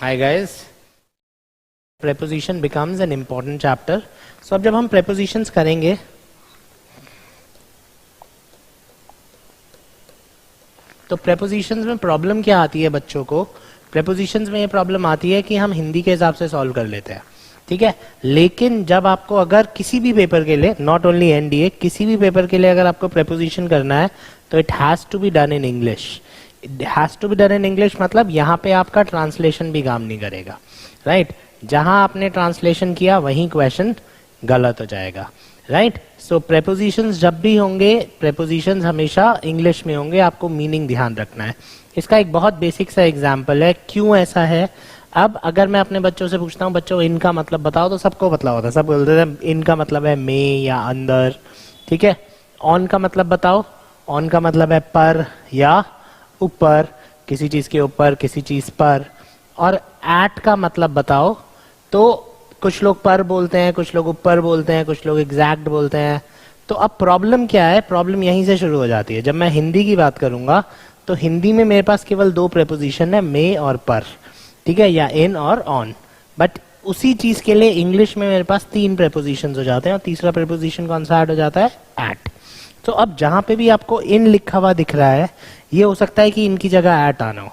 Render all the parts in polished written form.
Hi guys, preposition becomes an important chapter. So अब जब हम prepositions करेंगे तो prepositions में प्रॉब्लम क्या आती है बच्चों को? prepositions में ये प्रॉब्लम आती है कि हम हिंदी के हिसाब से सॉल्व कर लेते हैं, ठीक है। लेकिन जब आपको अगर किसी भी पेपर के लिए, नॉट ओनली एनडीए, किसी भी पेपर के लिए अगर आपको preposition करना है तो it has to be done in English. It has to be done in English मतलब यहाँ पे आपका ट्रांसलेशन भी काम नहीं करेगा, राइट जहां आपने ट्रांसलेशन किया वहीं क्वेश्चन गलत हो जाएगा, राइट। सो प्रेपोजिशंस जब भी होंगे, प्रेपोजिशंस हमेशा इंग्लिश में होंगे, आपको मीनिंग ध्यान रखना है। इसका एक बहुत बेसिक सा एग्जांपल है, क्यों ऐसा है। अब अगर मैं अपने बच्चों से पूछता हूँ बच्चों इनका मतलब बताओ, तो सबको पता होता है, सब बोलते हैं इनका मतलब है में या अंदर, ठीक है। ऑन का मतलब बताओ, ऑन का मतलब है पर या ऊपर, किसी चीज के ऊपर, किसी चीज पर। और एट का मतलब बताओ, तो कुछ लोग पर बोलते हैं, कुछ लोग ऊपर बोलते हैं, कुछ लोग एग्जैक्ट बोलते हैं। तो अब प्रॉब्लम क्या है, प्रॉब्लम यहीं से शुरू हो जाती है। जब मैं हिंदी की बात करूंगा तो हिंदी में मेरे पास केवल दो प्रेपोजिशन है, में और पर, ठीक है, या इन और ऑन। बट उसी चीज के लिए इंग्लिश में मेरे पास तीन प्रेपोजिशन हो जाते हैं, और तीसरा प्रेपोजिशन कौन सा ऐड हो जाता है, एट। तो अब जहां पे भी आपको इन लिखा हुआ दिख रहा है, ये हो सकता है कि इनकी जगह एट आना हो।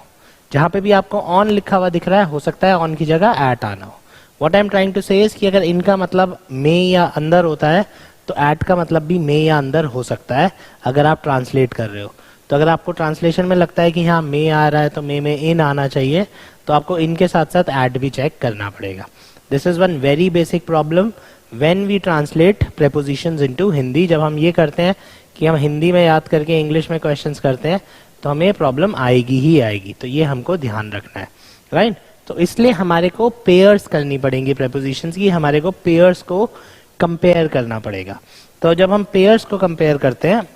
जहां पे भी आपको ऑन लिखा हुआ दिख रहा है, हो सकता है ऑन की जगह एट आना हो। What I am trying to say is कि अगर इनका मतलब में या अंदर होता है तो एट का मतलब भी में या अंदर हो सकता है अगर आप ट्रांसलेट कर रहे हो। तो अगर आपको ट्रांसलेशन में लगता है कि हाँ में आ रहा है तो में इन आना चाहिए, तो आपको इनके साथ साथ एट भी चेक करना पड़ेगा। This is one very basic problem when we translate prepositions into Hindi. जब हम ये करते हैं कि हम हिंदी में याद करके इंग्लिश में क्वेश्चंस करते हैं तो हमें प्रॉब्लम आएगी ही आएगी। तो ये हमको ध्यान रखना है, राइट। तो इसलिए हमारे को पेयर्स करनी पड़ेंगी प्रेपोजिशंस की, हमारे को पेयर्स को कंपेयर करना पड़ेगा। तो जब हम पेयर्स को कंपेयर करते हैं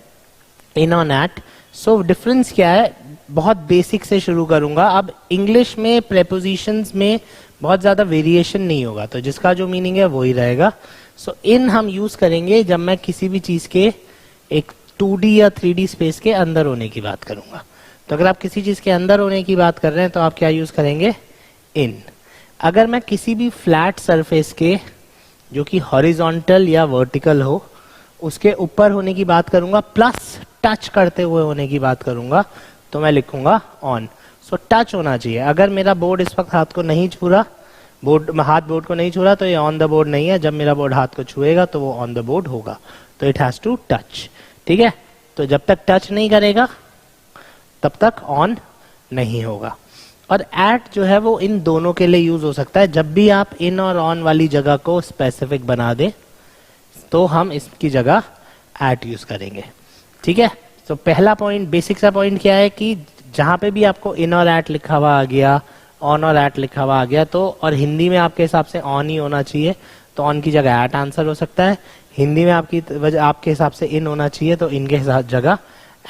in on at, so difference क्या है, बहुत बेसिक से शुरू करूंगा। अब इंग्लिश में प्रेपोजिशंस में बहुत ज्यादा वेरिएशन नहीं होगा, तो जिसका जो मीनिंग है वही रहेगा। सो इन हम यूज करेंगे जब मैं किसी भी चीज के एक 2D या 3D स्पेस के अंदर होने की बात करूंगा। तो अगर आप किसी चीज के अंदर होने की बात कर रहे हैं तो आप क्या यूज करेंगे, इन। अगर मैं किसी भी फ्लैट सरफेस के जो कि हॉरिजॉन्टल या वर्टिकल हो उसके ऊपर होने की बात करूंगा, प्लस टच करते हुए होने की बात करूंगा, तो मैं लिखूंगा ऑन। सो टच होना चाहिए। अगर मेरा बोर्ड इस वक्त हाथ को नहीं छू रहा, हाथ बोर्ड को नहीं छू रहा, तो ये ऑन द बोर्ड नहीं है। जब मेरा बोर्ड हाथ को छुएगा तो वो ऑन द बोर्ड होगा। तो इट हैज टू टच, ठीक है। तो जब तक टच नहीं करेगा तब तक ऑन नहीं होगा। और एट जो है वो इन दोनों के लिए यूज हो सकता है। जब भी आप इन और ऑन वाली जगह को स्पेसिफिक बना दें तो हम इसकी जगह एट यूज करेंगे, ठीक है। तो पहला पॉइंट, बेसिक सा पॉइंट क्या है कि जहां पे भी आपको इन और एट लिखा हुआ आ गया, ऑन और एट लिखा हुआ आ गया, तो और हिंदी में आपके हिसाब से ऑन ही होना चाहिए, तो ऑन की जगह एट आंसर हो सकता है। हिंदी में आपके हिसाब से इन होना चाहिए, तो इनके जगह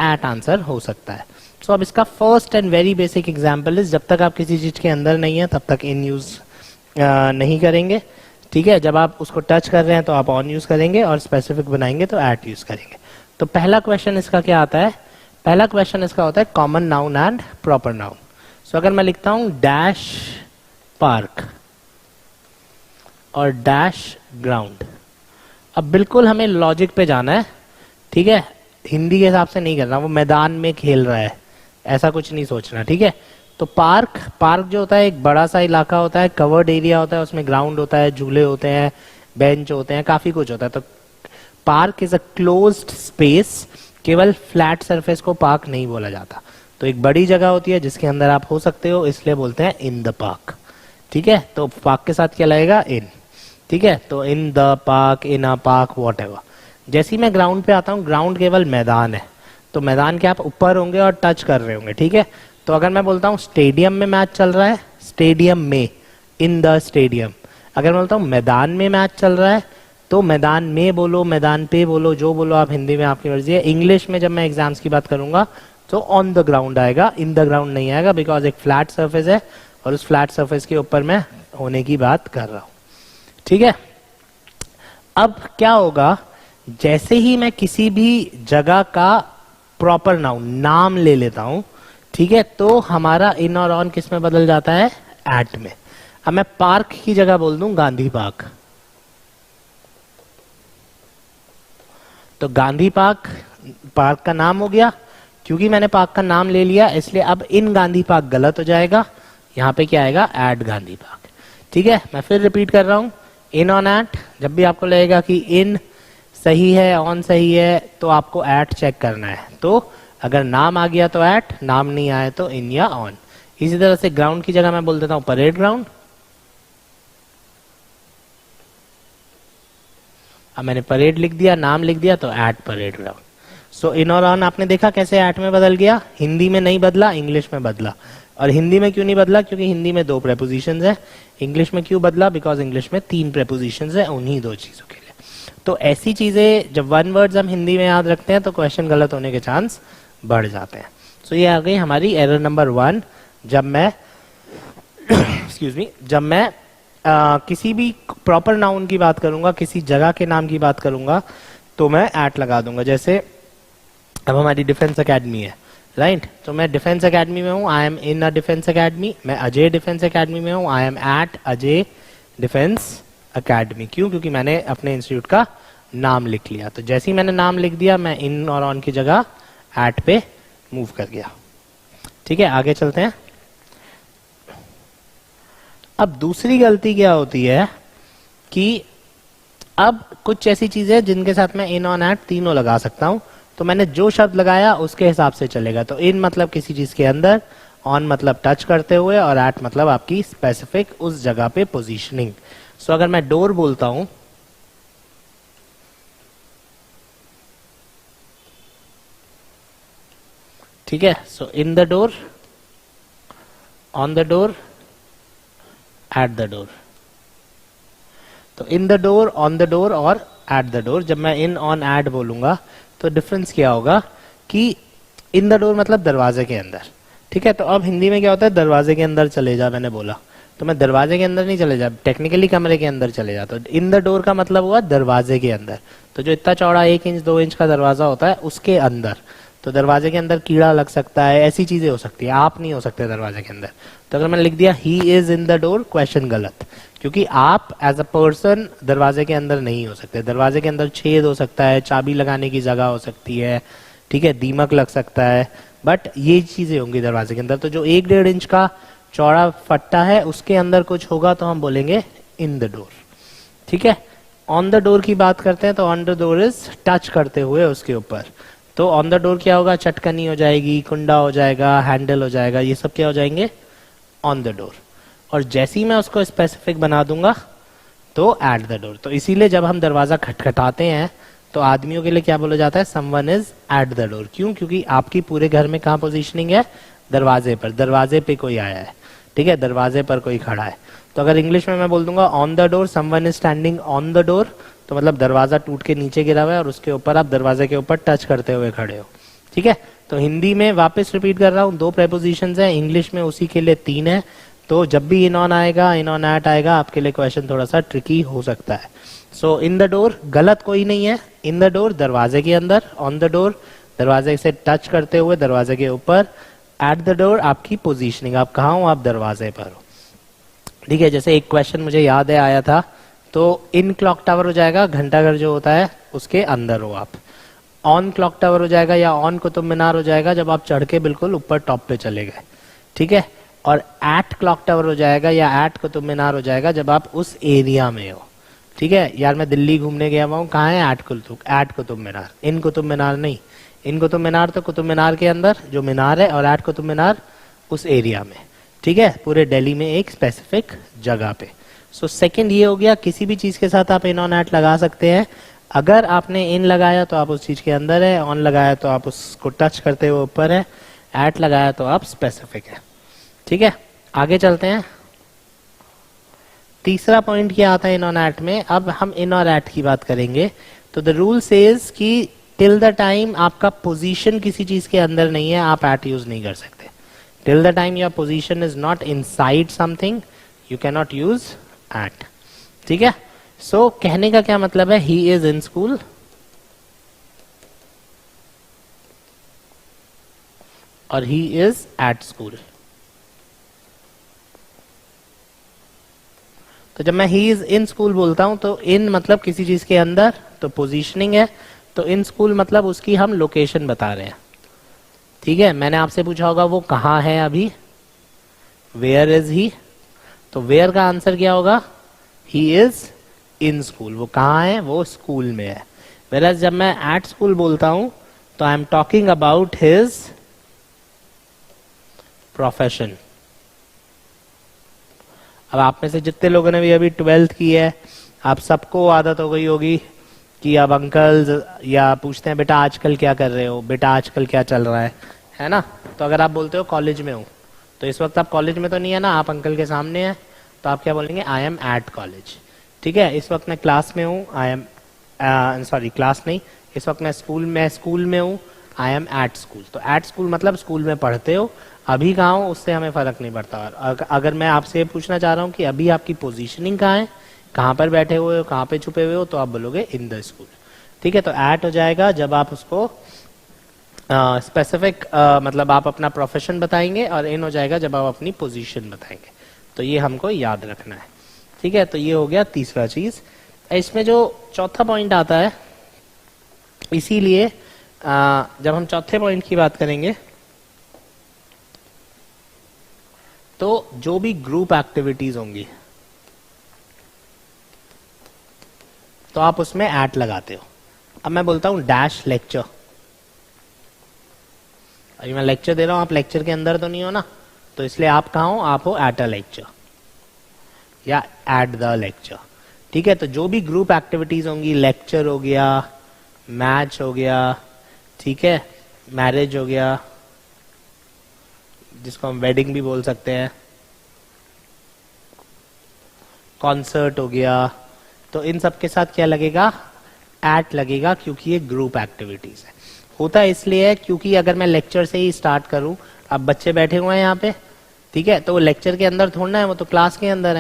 एट आंसर हो सकता है। सो अब इसका first and very basic example is, जब तक आप किसी चीज के अंदर नहीं है तब तक इन यूज नहीं करेंगे, ठीक है। जब आप उसको टच कर रहे हैं तो आप ऑन यूज करेंगे, और स्पेसिफिक बनाएंगे तो एट यूज करेंगे। तो पहला क्वेश्चन इसका क्या आता है, पहला क्वेश्चन इसका होता है common noun and proper noun. So अगर मैं लिखता हूं डैश पार्क और डैश ग्राउंड, अब बिल्कुल हमें लॉजिक पे जाना है, ठीक है। हिंदी के हिसाब से नहीं करना, वो मैदान में खेल रहा है ऐसा कुछ नहीं सोचना, ठीक है। तो पार्क, पार्क जो होता है एक बड़ा सा इलाका होता है, कवर्ड एरिया होता है, उसमें ग्राउंड होता है, झूले होते हैं, बेंच होते हैं, काफी कुछ होता है। तो park is a closed space. केवल फ्लैट सरफेस को पार्क नहीं बोला जाता। तो एक बड़ी जगह होती है जिसके अंदर आप हो सकते हो, इसलिए बोलते हैं इन द पार्क, ठीक है। तो पार्क के साथ क्या लगेगा, इन, ठीक है। तो in the park, in a park, what ever. जैसे ही मैं ग्राउंड पे आता हूँ, ग्राउंड केवल मैदान है, तो मैदान के आप ऊपर होंगे और टच कर रहे होंगे, ठीक है। तो अगर मैं बोलता हूँ स्टेडियम में मैच चल रहा है, स्टेडियम में, इन द स्टेडियम। अगर मैं बोलता हूँ मैदान में मैच चल रहा है, तो मैदान में बोलो, मैदान पे बोलो, जो बोलो आप, हिंदी में आपकी मर्जी है। इंग्लिश में जब मैं एग्जाम्स की बात करूंगा तो ऑन द ग्राउंड आएगा, इन द ग्राउंड नहीं आएगा, बिकॉज एक फ्लैट सर्फेस है और उस फ्लैट सर्फेस के ऊपर मैं होने की बात कर रहा हूं, ठीक है। अब क्या होगा, जैसे ही मैं किसी भी जगह का प्रॉपर नाउन, नाम ले लेता हूं, ठीक है, तो हमारा इन और ऑन किस में बदल जाता है, एट में। अब मैं पार्क की जगह बोल दूं गांधी पार्क, तो गांधी पार्क पार्क का नाम हो गया। क्योंकि मैंने पार्क का नाम ले लिया इसलिए अब इन गांधी पार्क गलत हो जाएगा, यहाँ पे क्या आएगा, एट गांधी पार्क। ठीक है, मैं फिर रिपीट कर रहा हूं, इन ऑन एट। जब भी आपको लगेगा कि इन सही है, ऑन सही है, तो आपको एट चेक करना है। तो अगर नाम आ गया तो एट, नाम नहीं आया तो इन या ऑन। इसी तरह से ग्राउंड की जगह मैं बोल देता हूं परेड ग्राउंड। अब मैंने परेड लिख दिया, नाम लिख दिया, तो एट परेड ग्राउंड। सो इन और ऑन आपने देखा कैसे एट में बदल गया, हिंदी में नहीं बदला, इंग्लिश में बदला। और हिंदी में क्यों नहीं बदला, क्योंकि हिंदी में 2 प्रेपोजिशंस है। इंग्लिश में क्यों बदला, बिकॉज इंग्लिश में 3 प्रेपोजिशंस है उन्हीं 2 चीजों के लिए। तो ऐसी चीजें जब वन वर्ड्स हम हिंदी में याद रखते हैं तो क्वेश्चन गलत होने के चांस बढ़ जाते हैं। सो ये आ गई हमारी एरर नंबर 1। जब मैं एक्सक्यूज मी, जब मैं किसी भी प्रॉपर नाउन की बात करूंगा, किसी जगह के नाम की बात करूंगा, तो मैं एट लगा दूंगा। जैसे अब हमारी डिफेंस एकेडमी है, राइट, तो मैं डिफेंस एकेडमी में हूँ, I am in a defence academy. मैं अजय डिफेंस एकेडमी में हूँ, I am at Ajay defence academy. क्यों, क्योंकि मैंने अपने इंस्टीट्यूट का नाम लिख लिया। तो जैसे ही मैंने नाम लिख दिया, मैं इन और ऑन की जगह एट पे मूव कर गया। ठीक है, आगे चलते हैं। अब दूसरी गलती क्या होती है कि अब कुछ ऐसी चीजें जिनके साथ मैं इन ऑन एट तीनों लगा सकता हूं, तो मैंने जो शब्द लगाया उसके हिसाब से चलेगा। तो इन मतलब किसी चीज के अंदर, ऑन मतलब टच करते हुए, और एट मतलब आपकी स्पेसिफिक उस जगह पे पोजीशनिंग। सो अगर मैं डोर बोलता हूं, ठीक है, so in the door, on the door, at the door. तो in the door, on the door और एट द डोर। जब मैं इन ऑन एट बोलूंगा तो डिफरेंस क्या होगा कि इन द डोर मतलब दरवाजे के अंदर। ठीक है, तो अब हिंदी में क्या होता है, दरवाजे के अंदर चले जा, मैंने बोला, तो मैं दरवाजे के अंदर नहीं चले जा, टेक्निकली कमरे के अंदर चले जा। तो इन द डोर का मतलब हुआ दरवाजे के अंदर। तो जो इतना चौड़ा 1 इंच 2 इंच का दरवाजा होता है उसके अंदर, तो दरवाजे के अंदर कीड़ा लग सकता है, ऐसी चीजें हो सकती है, आप नहीं हो सकते दरवाजे के अंदर। तो अगर मैंने लिख दिया he is in the door, question गलत, क्योंकि आप एज अ पर्सन दरवाजे के अंदर नहीं हो सकते। दरवाजे के अंदर छेद हो सकता है, चाबी लगाने की जगह हो सकती है, ठीक है, दीमक लग सकता है, बट ये चीजें होंगी दरवाजे के अंदर। तो जो 1-1.5 इंच का चौड़ा फट्टा है उसके अंदर कुछ होगा तो हम बोलेंगे इन द डोर। ठीक है, ऑन द डोर की बात करते हैं तो on the door is touch करते हुए उसके ऊपर। तो ऑन द डोर क्या होगा, चटकनी हो जाएगी, कुंडा हो जाएगा, हैंडल हो जाएगा, ये सब क्या हो जाएंगे, ऑन द डोर। और जैसे ही मैं उसको स्पेसिफिक बना दूंगा तो एट द डोर। तो इसीलिए जब हम दरवाजा खटखटाते हैं तो आदमियों के लिए क्या बोला जाता है, someone is eight the door. क्यों, क्योंकि आपकी पूरे घर में कहाँ पोजीशनिंग है, दरवाजे पर, दरवाजे पे कोई आया है, ठीक है, दरवाजे पर कोई खड़ा है। तो अगर इंग्लिश में मैं बोल दूंगा on the door, someone is standing on the door, तो मतलब दरवाजा टूट के नीचे गिरा हुआ है और उसके ऊपर आप दरवाजे के ऊपर टच करते हुए खड़े हो। ठीक है, तो हिंदी में वापस रिपीट कर रहा हूँ 2 प्रेपोजिशंस हैं, इंग्लिश में उसी के लिए 3 है। तो जब भी इन ऑन आएगा, इन ऑन एट आएगा, आपके लिए क्वेश्चन थोड़ा सा ट्रिकी हो सकता है। सो इन द डोर गलत कोई नहीं है, इन द डोर दरवाजे के अंदर, ऑन द डोर दरवाजे से टच करते हुए दरवाजे के ऊपर, एट द डोर आपकी पोजीशनिंग, आप कहाँ हो, आप दरवाजे पर हो। ठीक है, जैसे एक क्वेश्चन मुझे याद है आया था, तो इन क्लॉक टावर हो जाएगा, घंटाघर जो होता है उसके अंदर हो आप। ऑन क्लॉक टावर हो जाएगा या ऑन कुतुब मीनार हो जाएगा जब आप चढ़ के बिल्कुल ऊपर टॉप पे चले गए। ठीक है, और एट क्लॉक टावर हो जाएगा या एट कुतुब मीनार हो जाएगा जब आप उस एरिया में हो। ठीक है, यार मैं दिल्ली घूमने गया हुआ हूँ, कहाँ है, एट कुतुब मीनार, इन कुतुब मीनार नहीं। इन कुतुब मीनार तो कुतुब मीनार के अंदर जो मीनार है, और एट कुतुब मीनार उस एरिया में। ठीक है, पूरे दिल्ली में एक स्पेसिफिक जगह पे। सो सेकंड ये हो गया, किसी भी चीज के साथ आप इन ऑन एट लगा सकते हैं। अगर आपने इन लगाया तो आप उस चीज के अंदर है, ऑन लगाया तो आप उसको टच करते हुए ऊपर है, एट लगाया तो आप स्पेसिफिक है। ठीक है, आगे चलते हैं। तीसरा पॉइंट क्या आता है इन ऑन एट में, अब हम इन और एट की बात करेंगे। तो द रूल सेज कि टिल द टाइम आपका पोजीशन किसी चीज के अंदर नहीं है, आप एट यूज नहीं कर सकते। Till the time your position is not inside something, you can not use at. ठीक है, सो कहने का क्या मतलब है, ही इज इन स्कूल और ही इज एट स्कूल। तो जब मैं ही इज इन स्कूल बोलता हूं तो इन मतलब किसी चीज के अंदर, तो पोजीशनिंग है, तो इन स्कूल मतलब उसकी हम लोकेशन बता रहे हैं। ठीक है, मैंने आपसे पूछा होगा वो कहाँ है अभी, वेयर इज ही, तो वेयर का आंसर क्या होगा, ही इज इन स्कूल, वो कहाँ है, वो स्कूल में है। वेराज जब मैं एट स्कूल बोलता हूं तो I am talking about his profession. अब आप में से जितने लोगों ने भी अभी 12th की है, आप सबको आदत हो गई होगी कि अब अंकल या पूछते हैं बेटा आजकल क्या कर रहे हो, बेटा आजकल क्या चल रहा है ना। तो अगर आप बोलते हो कॉलेज में हूँ, तो इस वक्त आप कॉलेज में तो नहीं है ना, आप अंकल के सामने हैं, तो आप क्या बोलेंगे, आई एम एट कॉलेज। ठीक है, इस वक्त मैं क्लास में हूँ, आई एम सॉरी क्लास नहीं, इस वक्त मैं स्कूल में हूँ, आई एम एट स्कूल। तो एट स्कूल मतलब स्कूल में पढ़ते हो, अभी कहाँ हो उससे हमें फर्क नहीं पड़ता। और अगर मैं आपसे पूछना चाह रहा हूँ कि अभी आपकी पोजीशनिंग कहाँ है, कहाँ पर बैठे हुए हो, कहाँ पे छुपे हुए हो, तो आप बोलोगे इन द स्कूल। ठीक है, तो एट हो जाएगा जब आप उसको स्पेसिफिक मतलब आप अपना प्रोफेशन बताएंगे, और इन हो जाएगा जब आप अपनी पोजीशन बताएंगे। तो ये हमको याद रखना है। ठीक है, तो ये हो गया तीसरा चीज। इसमें जो चौथा पॉइंट आता है, इसीलिए जब हम चौथे पॉइंट की बात करेंगे तो जो भी ग्रुप एक्टिविटीज होंगी तो आप उसमें एट लगाते हो। अब मैं बोलता हूं डैश लेक्चर, अभी मैं लेक्चर दे रहा हूं, आप लेक्चर के अंदर तो नहीं हो ना, तो इसलिए आप कहाँ हो, आप हो एट अ लेक्चर या एट द लेक्चर। ठीक है, तो जो भी ग्रुप एक्टिविटीज होंगी, लेक्चर हो गया, मैच हो गया, ठीक है, मैरिज हो गया, जिसको हम वेडिंग भी बोल सकते हैं, कॉन्सर्ट हो गया, तो इन सब के साथ क्या लगेगा, एट लगेगा, क्योंकि ये ग्रुप एक्टिविटीज है। होता है इसलिए है क्योंकि अगर मैं लेक्चर से ही स्टार्ट करूं, अब बच्चे बैठे हुए हैं यहाँ पे, ठीक है, तो वो लेक्चर के अंदर थोड़ा है, वो तो क्लास के अंदर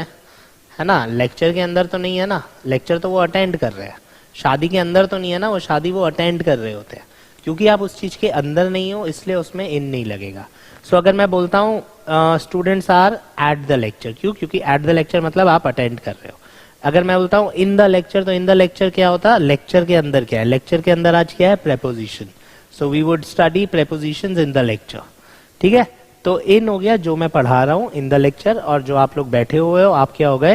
है ना, लेक्चर के अंदर तो नहीं है ना, लेक्चर तो वो अटेंड कर रहे हैं। शादी के अंदर तो नहीं है ना, वो शादी वो अटेंड कर रहे होते हैं। क्योंकि आप उस चीज के अंदर नहीं हो, इसलिए उसमें इन नहीं लगेगा। सो अगर मैं बोलता हूँ students are at the lecture, क्यों, क्योंकि एट द लेक्चर मतलब आप अटेंड कर रहे हो। अगर मैं बोलता हूँ इन द लेक्चर, तो इन द लेक्चर क्या होता है, लेक्चर के अंदर क्या है, लेक्चर के अंदर आज क्या है, preposition. So we would study prepositions in the lecture. ठीक है, तो इन हो गया जो मैं पढ़ा रहा हूँ इन द लेक्चर, और जो आप लोग बैठे हुए हो आप क्या हो गए,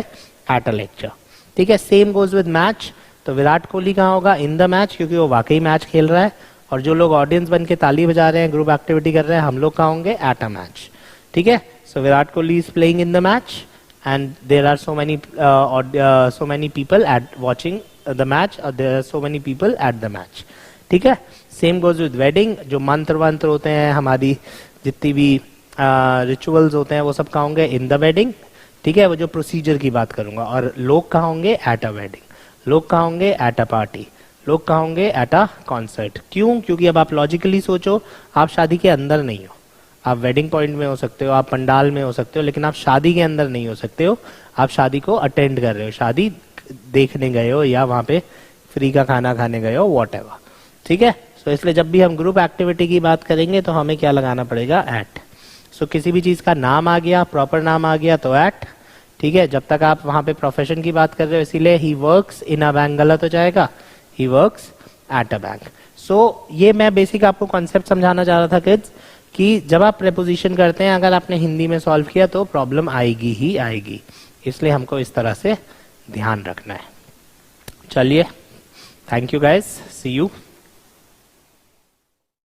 एट अ लेक्चर। ठीक है, सेम गोज विद मैच, तो विराट कोहली कहाँ होगा, इन द मैच, क्योंकि वो वाकई मैच खेल रहा है। और जो लोग ऑडियंस बन के ताली बजा रहे हैं, ग्रुप एक्टिविटी कर रहे हैं, हम लोग कहाँ होंगे, एट अ मैच। ठीक है, so Virat Kohli is playing in the match and there are so many people at watching the match, or there are so many people at the match. ठीक है, सेम गोज विद वेडिंग, जो मंत्र वंत्र होते हैं, हमारी जितनी भी रिचुअल्स होते हैं, वो सब कहाँ होंगे, इन द वेडिंग। ठीक है, वो जो प्रोसीजर की बात करूंगा। और लोग कहाँ होंगे, एट अ वेडिंग, लोग कहाँ होंगे, एट अ पार्टी, लोग कहाँ होंगे, एट अ कॉन्सर्ट। क्यों, क्योंकि अब आप लॉजिकली सोचो, आप शादी के अंदर नहीं हो, आप वेडिंग पॉइंट में हो सकते हो, आप पंडाल में हो सकते हो, लेकिन आप शादी के अंदर नहीं हो सकते हो। आप शादी को अटेंड कर रहे हो, शादी देखने गए हो, या वहां पे फ्री का खाना खाने गए हो, व्हाटएवर। ठीक है, सो इसलिए जब भी हम ग्रुप एक्टिविटी की बात करेंगे तो हमें क्या लगाना पड़ेगा, एट। सो किसी भी चीज का नाम आ गया, प्रॉपर नाम आ गया, तो एट। ठीक है, जब तक आप वहां पे प्रोफेशन की बात कर रहे हो, इसीलिए he works in a bank गलत हो जाएगा, he works at a bank. So ये मैं बेसिक आपको कॉन्सेप्ट समझाना चाह रहा था किड्स, कि जब आप प्रेपोजिशन करते हैं, अगर आपने हिंदी में सॉल्व किया तो प्रॉब्लम आएगी ही आएगी, इसलिए हमको इस तरह से ध्यान रखना है। चलिए, thank you guys, see you.